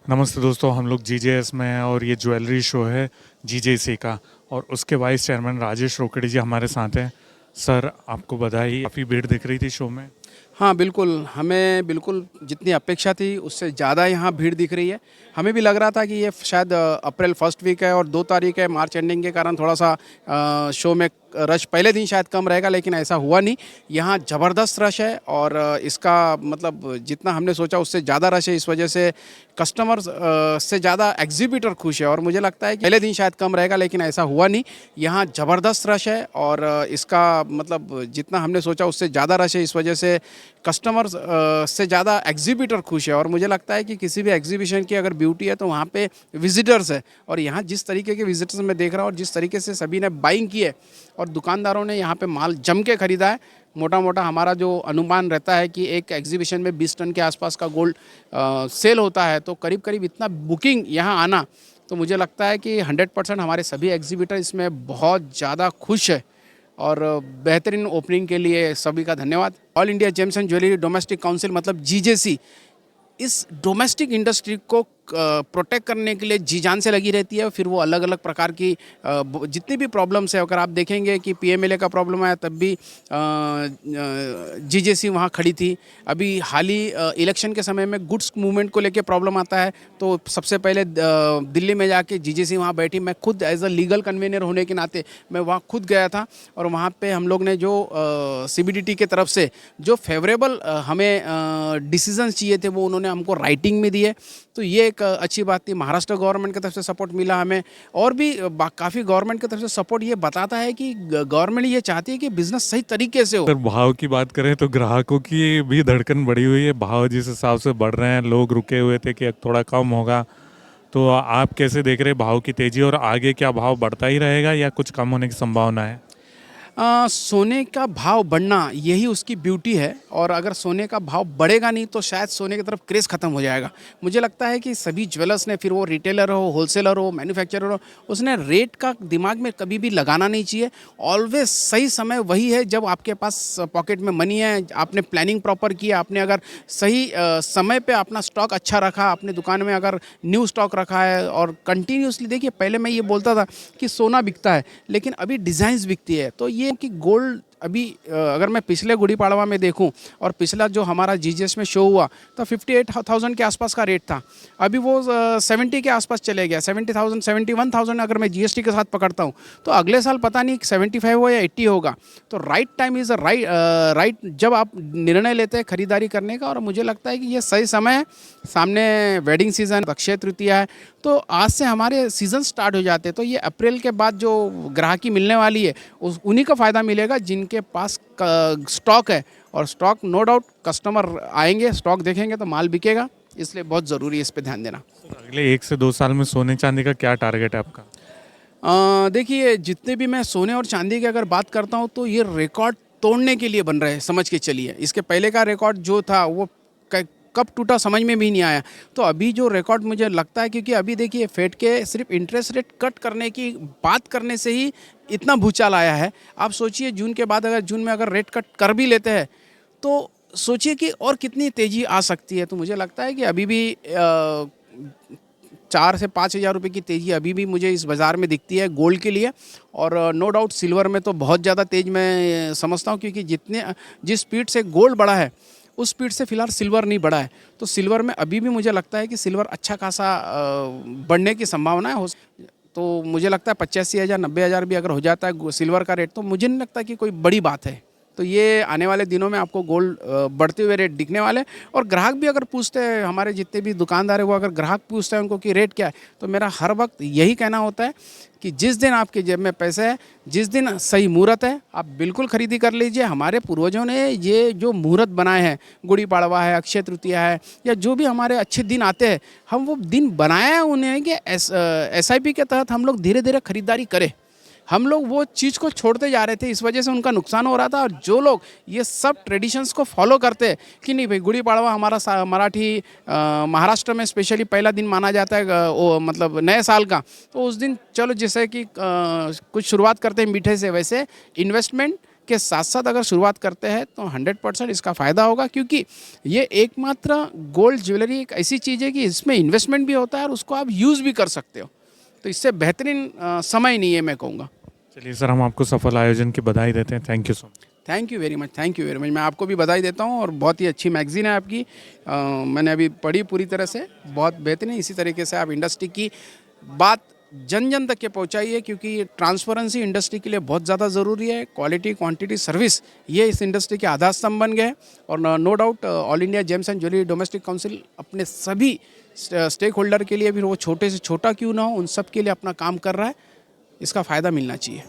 नमस्ते दोस्तों, हम लोग जीजेएस में हैं और ये ज्वेलरी शो है जीजेसी का। और उसके वाइस चेयरमैन राजेश रोकड़े जी हमारे साथ हैं। सर, आपको बधाई। काफ़ी भीड़ दिख रही थी शो में। हाँ, बिल्कुल, हमें बिल्कुल जितनी अपेक्षा थी उससे ज़्यादा यहाँ भीड़ दिख रही है। हमें भी लग रहा था कि ये शायद अप्रैल फर्स्ट वीक है और 2 तारीख है, मार्च एंडिंग के कारण थोड़ा-सा शो में रश पहले दिन शायद कम रहेगा, लेकिन ऐसा हुआ नहीं। यहाँ ज़बरदस्त रश है और इसका मतलब जितना हमने सोचा उससे ज़्यादा रश है। इस वजह से कस्टमर्स से ज़्यादा एग्ज़िबिटर खुश है और मुझे लगता है कि पहले दिन शायद कम रहेगा, लेकिन ऐसा हुआ नहीं। यहाँ ज़बरदस्त रश है और इसका मतलब जितना हमने सोचा उससे ज़्यादा रश है। इस वजह से कस्टमर्स से ज़्यादा एग्ज़िबिटर खुश है और मुझे लगता है कि किसी भी एग्ज़िबिशन की अगर ब्यूटी है तो वहाँ पे विज़िटर्स है। और यहाँ जिस तरीके के विज़िटर्स मैं देख रहा हूँ और जिस तरीके से सभी ने बाइंग की है और दुकानदारों ने यहाँ पे माल जम के ख़रीदा है। मोटा मोटा हमारा जो अनुमान रहता है कि एक एग्जीबिशन में 20 टन के आसपास का गोल्ड सेल होता है, तो करीब करीब इतना बुकिंग यहाँ आना, तो मुझे लगता है कि 100% हमारे सभी एग्जीबिटर इसमें बहुत ज़्यादा खुश है। और बेहतरीन ओपनिंग के लिए सभी का धन्यवाद। All India gems and jewellery domestic council मतलब जीजेसी इस डोमेस्टिक इंडस्ट्री को प्रोटेक्ट करने के लिए जी जान से लगी रहती है। फिर वो अलग अलग प्रकार की जितनी भी प्रॉब्लम्स है, अगर आप देखेंगे कि पीएमएलए का प्रॉब्लम आया तब भी जीजेसी वहाँ खड़ी थी। अभी हाल ही इलेक्शन के समय में गुड्स मूवमेंट को लेके प्रॉब्लम आता है तो सबसे पहले दिल्ली में जाके जीजेसी वहाँ बैठी। मैं खुद एज अ लीगल कन्वीनर होने के नाते मैं वहाँ खुद गया था और वहाँ पे हम लोग ने जो सीबीडीटी के तरफ से जो फेवरेबल हमें डिसीजंस चाहिए थे वो उन्होंने हमको राइटिंग में दिए। तो ये एक अच्छी बात थी। महाराष्ट्र गवर्नमेंट की तरफ से सपोर्ट मिला हमें और भी काफ़ी गवर्नमेंट की तरफ से सपोर्ट। ये बताता है कि गवर्नमेंट ये चाहती है कि बिजनेस सही तरीके से हो। सर, भाव की बात करें तो ग्राहकों की भी धड़कन बढ़ी हुई है। भाव जिस हिसाब से बढ़ रहे हैं, लोग रुके हुए थे कि थोड़ा कम होगा। तो आप कैसे देख रहे हैं भाव की तेज़ी, और आगे क्या भाव बढ़ता ही रहेगा या कुछ कम होने की संभावना है? सोने का भाव बढ़ना यही उसकी ब्यूटी है और अगर सोने का भाव बढ़ेगा नहीं तो शायद सोने की तरफ क्रेज़ ख़त्म हो जाएगा। मुझे लगता है कि सभी ज्वेलर्स ने, फिर वो रिटेलर हो, होलसेलर हो, मैन्युफैक्चरर हो, उसने रेट का दिमाग में कभी भी लगाना नहीं चाहिए। ऑलवेज सही समय वही है जब आपके पास पॉकेट में मनी है, आपने प्लानिंग प्रॉपर किया, आपने अगर सही समय पे अपना स्टॉक अच्छा रखा, अपने दुकान में अगर न्यू स्टॉक रखा है और कंटिन्यूसली। देखिए, पहले मैं ये बोलता था कि सोना बिकता है, लेकिन अभी डिज़ाइंस बिकती है। तो ये कि गोल्ड अभी अगर मैं पिछले गुड़ी पाड़वा में देखूं और पिछला जो हमारा जीजीएस में शो हुआ तो 58,000 के आसपास का रेट था। अभी वो 70 के आसपास चले गया। 70,000 71,000 अगर मैं जीएसटी के साथ पकड़ता हूं तो अगले साल पता नहीं 75 हो या 80 होगा। तो राइट टाइम इज़ राइट जब आप निर्णय लेते हैं खरीदारी करने का। और मुझे लगता है कि ये सही समय है। सामने वेडिंग सीजन, अक्षय तृतीया है, तो आज से हमारे सीज़न स्टार्ट हो जाते हैं। तो ये अप्रैल के बाद जो ग्राहकी मिलने वाली है उन्हीं का फ़ायदा मिलेगा जिनके पास स्टॉक है। और स्टॉक नो डाउट कस्टमर आएंगे, स्टॉक देखेंगे तो माल बिकेगा। इसलिए बहुत ज़रूरी है इस पे ध्यान देना। अगले 1 से 2 साल में सोने चांदी का क्या टारगेट है आपका? देखिए, जितने भी मैं सोने और चांदी की अगर बात करता हूँ तो ये रिकॉर्ड तोड़ने के लिए बन रहे हैं, समझ के चलिए। इसके पहले का रिकॉर्ड जो था वो कब टूटा समझ में भी नहीं आया। तो अभी जो रिकॉर्ड मुझे लगता है, क्योंकि अभी देखिए फेड के सिर्फ इंटरेस्ट रेट कट करने की बात करने से ही इतना भूचाल आया है। आप सोचिए जून के बाद अगर जून में अगर रेट कट कर भी लेते हैं तो सोचिए कि और कितनी तेज़ी आ सकती है। तो मुझे लगता है कि अभी भी 4 से 5 हज़ार रुपये की तेज़ी अभी भी मुझे इस बाज़ार में दिखती है गोल्ड के लिए। और नो डाउट सिल्वर में तो बहुत ज़्यादा तेज़ मैं समझता हूँ, क्योंकि जिस स्पीड से गोल्ड बढ़ा है उस स्पीड से फिलहाल सिल्वर नहीं बढ़ा है। तो सिल्वर में अभी भी मुझे लगता है कि सिल्वर अच्छा खासा बढ़ने की संभावना है। तो मुझे लगता है 85,000 90,000 भी अगर हो जाता है सिल्वर का रेट तो मुझे नहीं लगता कि कोई बड़ी बात है। तो ये आने वाले दिनों में आपको गोल्ड बढ़ते हुए रेट दिखने वाले। और ग्राहक भी अगर पूछते हैं, हमारे जितने भी दुकानदार है वो अगर ग्राहक पूछते हैं उनको कि रेट क्या है, तो मेरा हर वक्त यही कहना होता है कि जिस दिन आपके जेब में पैसे है, जिस दिन सही मुहूर्त है, आप बिल्कुल खरीदी कर लीजिए। हमारे पूर्वजों ने ये जो मुहूर्त बनाए हैं, गुड़ी पाड़वा है, अक्षय तृतीया है, या जो भी हमारे अच्छे दिन आते हैं, हम वो दिन बनाए हैं उन्हें कि SIP के तहत हम लोग धीरे धीरे खरीदारी करें। हम लोग वो चीज़ को छोड़ते जा रहे थे, इस वजह से उनका नुकसान हो रहा था। और जो लोग ये सब ट्रेडिशंस को फॉलो करते हैं कि नहीं भाई, गुड़ी पाड़वा हमारा मराठी महाराष्ट्र में स्पेशली पहला दिन माना जाता है वो मतलब नए साल का। तो उस दिन चलो जैसे कि कुछ शुरुआत करते हैं मीठे से, वैसे इन्वेस्टमेंट के साथ साथ अगर शुरुआत करते हैं तो 100% इसका फ़ायदा होगा, क्योंकि ये एकमात्र गोल्ड ज्वेलरी एक ऐसी चीज़ है कि इसमें इन्वेस्टमेंट भी होता है और उसको आप यूज़ भी कर सकते हो। तो इससे बेहतरीन समय नहीं है, मैं कहूँगा। चलिए सर, हम आपको सफल आयोजन की बधाई देते हैं। Thank you so much. Thank you very much, thank you very much. मैं आपको भी बधाई देता हूँ और बहुत ही अच्छी मैगज़ीन है आपकी। मैंने अभी पढ़ी पूरी तरह से, बहुत बेहतरीन। इसी तरीके से आप इंडस्ट्री की बात जन जन तक के पहुँचाइए, क्योंकि ट्रांसपेरेंसी इंडस्ट्री के लिए बहुत ज़्यादा ज़रूरी है। क्वालिटी, क्वांटिटी, सर्विस, ये इस इंडस्ट्री के आधार स्तंभ बन गए हैं। और no doubt all India gems and jewellery domestic council अपने सभी स्टेक होल्डर के लिए भी, वो छोटे से छोटा क्यों ना हो, उन सब के लिए अपना काम कर रहा है। इसका फ़ायदा मिलना चाहिए।